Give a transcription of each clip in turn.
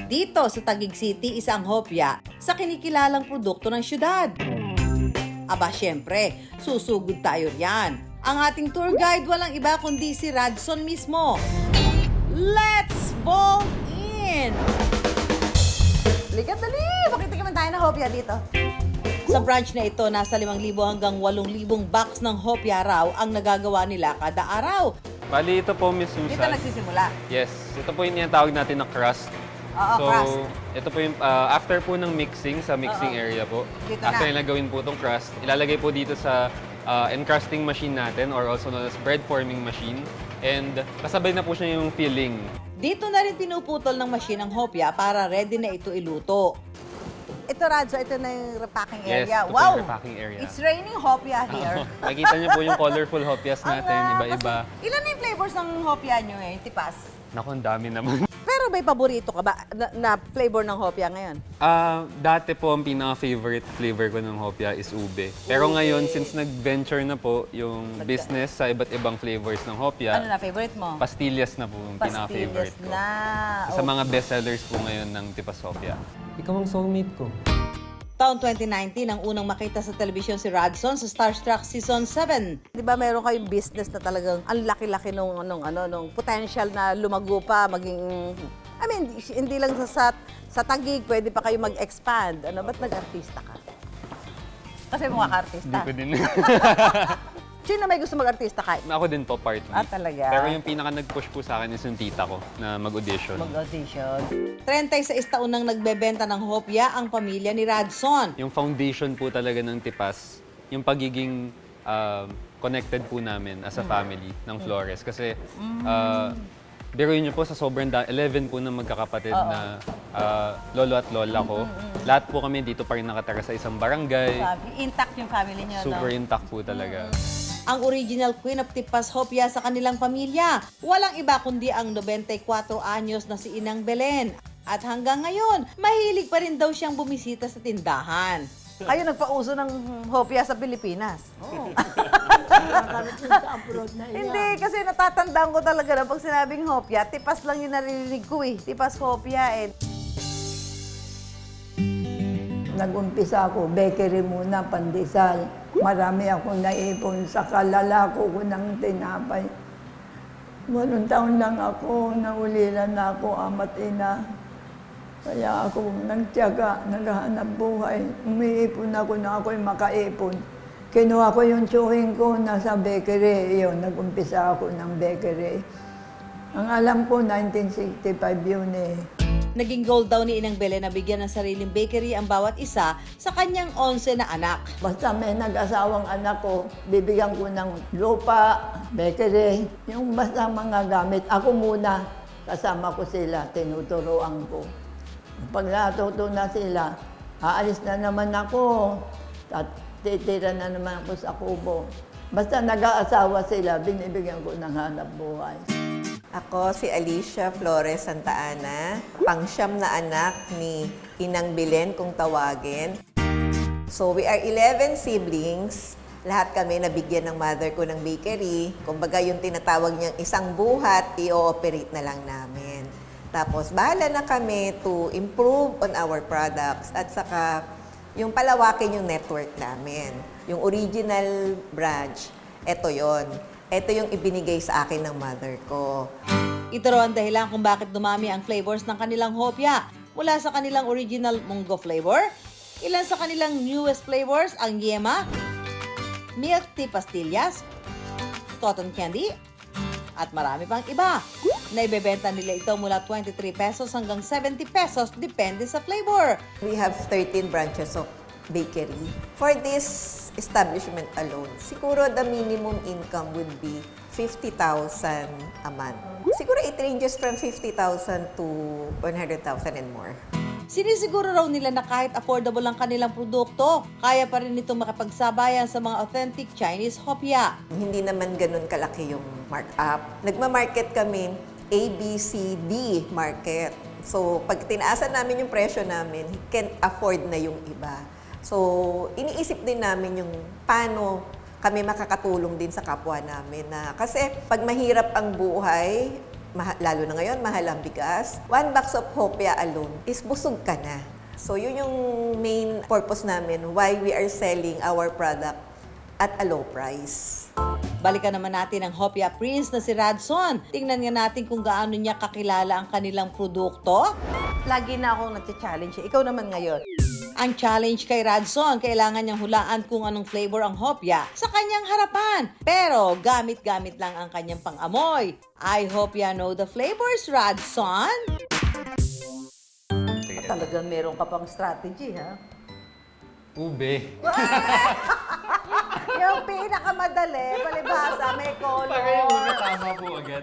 Dito sa Taguig City, isang hopya sa kinikilalang produkto ng syudad. Aba, syempre, susugod tayo riyan. Ang ating tour guide walang iba kundi si Radson mismo. Let's bolt in! Likat dali! Makitikiman tayo ng hopya dito. Sa branch na ito, nasa 5,000 hanggang 8,000 box ng hopya raw ang nagagawa nila kada araw. Bali, ito po, Miss Susan. Dito nagsisimula. Yes. Ito po yung tinatawag natin na crust. Oo, So, crust. ito po yung after po ng mixing, sa mixing area po. Dito After na. nila gawin po itong crust, ilalagay po dito sa encrusting machine natin or also known as bread forming machine. And kasabay na po siya yung filling. Dito na rin pinuputol ng machine ang hopya para ready na ito iluto. Ito, Radso, ito na yung repacking Yes, area. ito po Wow! yung repacking area. It's raining hopya here. Makikita niyo po yung colorful hopyas natin, iba-iba. Kasi, ilan na yung flavors ng hopya nyo eh, tipas? Naku, ang dami naman. Pero may paborito ka ba na flavor ng hopya ngayon? Dati po, ang pinaka-favorite flavor ko ng hopya is ube. Pero ngayon, since nag-venture na po yung business sa iba't ibang flavors ng hopya, Ano na favorite mo? pastillas na po yung pinaka-favorite ko. na. Sa mga bestsellers po ngayon ng Tipas Hopya. Ikaw ang soulmate ko. Taon 2019, ang unang makita sa telebisyon si Radson sa Starstruck Season 7. Di ba meron kayong business na talagang ang laki-laki nung potential na lumago pa, maging... I mean, hindi lang sa Taguig, pwede pa kayo mag-expand. Ano, ba't nag-artista ka? Kasi mukha ka artista. Hindi ko din. Sino may gusto mag-artista kahit? Ako din po, partly. Ah, talaga? Pero yung pinaka nag-push po sa akin is yung tita ko na mag-audition. Mag-audition. 36 taon nang nagbebenta ng hopya ang pamilya ni Radson. Yung foundation po talaga ng Tipas, yung pagiging connected po namin as a family ng Flores. Kasi biruin niyo po sa sobrang 11 po na magkakapatid na lolo at lola ko. Lahat po kami dito pa rin nakatira sa isang barangay. Intact yung family niyo, Super no? intact po talaga. Ang original Queen of Tipas Hopya sa kanilang pamilya. Walang iba kundi ang 94 anyos na si Inang Belen. At hanggang ngayon, mahilig pa rin daw siyang bumisita sa tindahan. Kayo nagpauso ng hopya sa Pilipinas? Oo. Hindi, kasi natatandaan ko talaga na pag sinabing hopya, tipas lang yung narinig ko eh. Tipas hopya eh. Nag-umpisa ako, bakery muna, pandesal. Marami ako naipon sa kalalako ko ng tinapay. 8 taon lang ako, naulilan na ako, ama't ina. Kaya ako nagtiyaga, naghahanap buhay. Umiipon ako na ako'y makaipon. Kinuha ko yung tsuhin ko nasa bakery. Yun, nag-umpisa ako ng bakery. Ang alam ko, 1965 yun eh. Naging goal daw ni Inang Belen na bigyan ng sariling bakery ang bawat isa sa kanyang 11 na anak. Basta may nag-asawang anak ko, bibigyan ko ng lupa, bakery, yung basta mga gamit. Ako muna, kasama ko sila, tinuturoan ko. Pag natuto na sila, aalis na naman ako, at titira na naman ako sa kubo. Basta nag-aasawa sila, binibigyan ko ng hanap buhay. Ako si Alicia Flores Santa Ana, pangsyam na anak ni Inang Belen kung tawagin. So we are 11 siblings. Lahat kami nabigyan ng mother ko ng bakery. Kumbaga yung tinatawag niyang isang buhat, i-ooperate na lang namin. Tapos bahala na kami to improve on our products at saka yung palawakin yung network namin. Yung original branch, eto yon. Ito yung ibinigay sa akin ng mother ko. Ito raw ang dahilan kung bakit dumami ang flavors ng kanilang hopya. Mula sa kanilang original munggo flavor, ilan sa kanilang newest flavors ang yema, milk tea pastillas, cotton candy, at marami pang iba. Naibebenta nila ito mula 23 pesos hanggang 70 pesos depende sa flavor. We have 13 branches of bakery. For this establishment alone, siguro the minimum income would be 50,000 a month. Siguro it ranges from 50,000 to 100,000 and more. Sinisiguro raw nila na kahit affordable ang kanilang produkto, kaya pa rin itong makapagsabayan sa mga authentic Chinese hopya. Hindi naman ganun kalaki yung markup. Nagma-market kami A, B, C, D market. So, pag tinaasan namin yung presyo namin, can't afford na yung iba. So, iniisip din namin yung paano kami makakatulong din sa kapwa namin na kasi pag mahirap ang buhay, lalo na ngayon, mahal ang bigas. 1 box of hopya alone is busog ka na. So yun yung main purpose namin why we are selling our product at a low price. Balikan naman natin ang Hopya Prince na si Radson. Tingnan nga natin kung gaano niya kakilala ang kanilang produkto. Lagi na akong nag-challenge. Ikaw naman ngayon. Ang challenge kay Radson, kailangan niyang hulaan kung anong flavor ang hopya sa kanyang harapan. Pero gamit-gamit lang ang kanyang pang-amoy. I hope you know the flavors, Radson. Talagang meron ka pang strategy, ha? Ube. Yung pinakamadali, palibhasa, may color. Para yung una, tama po agad.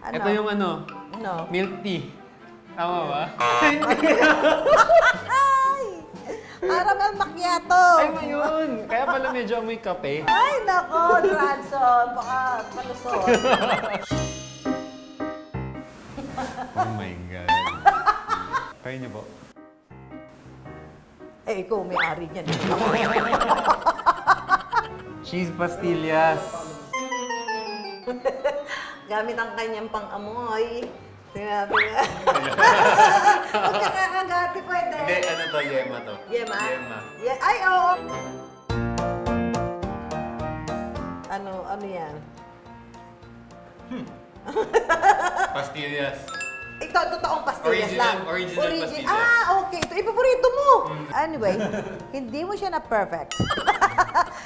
Ano? Ito yung ano, Ano? milk tea. Tama ba? Ay! Caramel macchiato. Ay, yun! Kaya pala medyo amoy kape. Ay, nako, Radson. Baka palusot. Oh my God. Kaya niyo po? Eh, ikaw may-ari niyan. Cheese pastillas. Gamit ang kanyang pang-amoy. Sinabi nga. Huwag ka kakagati, pwede. Hindi, ano to? Yema to. Yema? Yema. Ay, oo. Ano yan? Pastillas. Ito, totoong pastillas lang. Original pastillas. Okay. Ito, ipaborito mo. Anyway, hindi mo siya na perfect.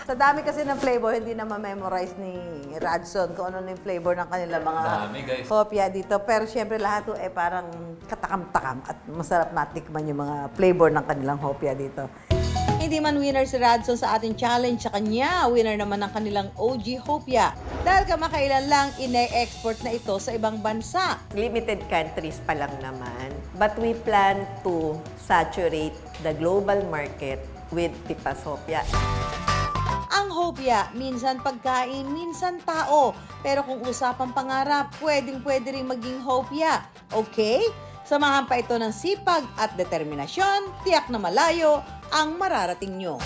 Sa dami kasi ng flavor, hindi na ma-memorize ni Radson kung ano yung flavor ng kanila mga Dami, guys. hopya dito. Pero syempre lahat to parang katakam-takam at masarap natikman yung mga flavor ng kanilang hopya dito. Hindi man winner si Radson sa ating challenge sa kanya, winner naman ang kanilang OG Hopya. Dahil kamakailan lang, ine-export na ito sa ibang bansa. Limited countries pa lang naman. But we plan to saturate the global market with Tipas Hopya. Ang hopya, minsan pagkain, minsan tao. Pero kung usapang pangarap, pwedeng-pwede rin maging hopya. Okay? Samahan pa ito ng sipag at determinasyon, tiyak na malayo ang mararating nyo.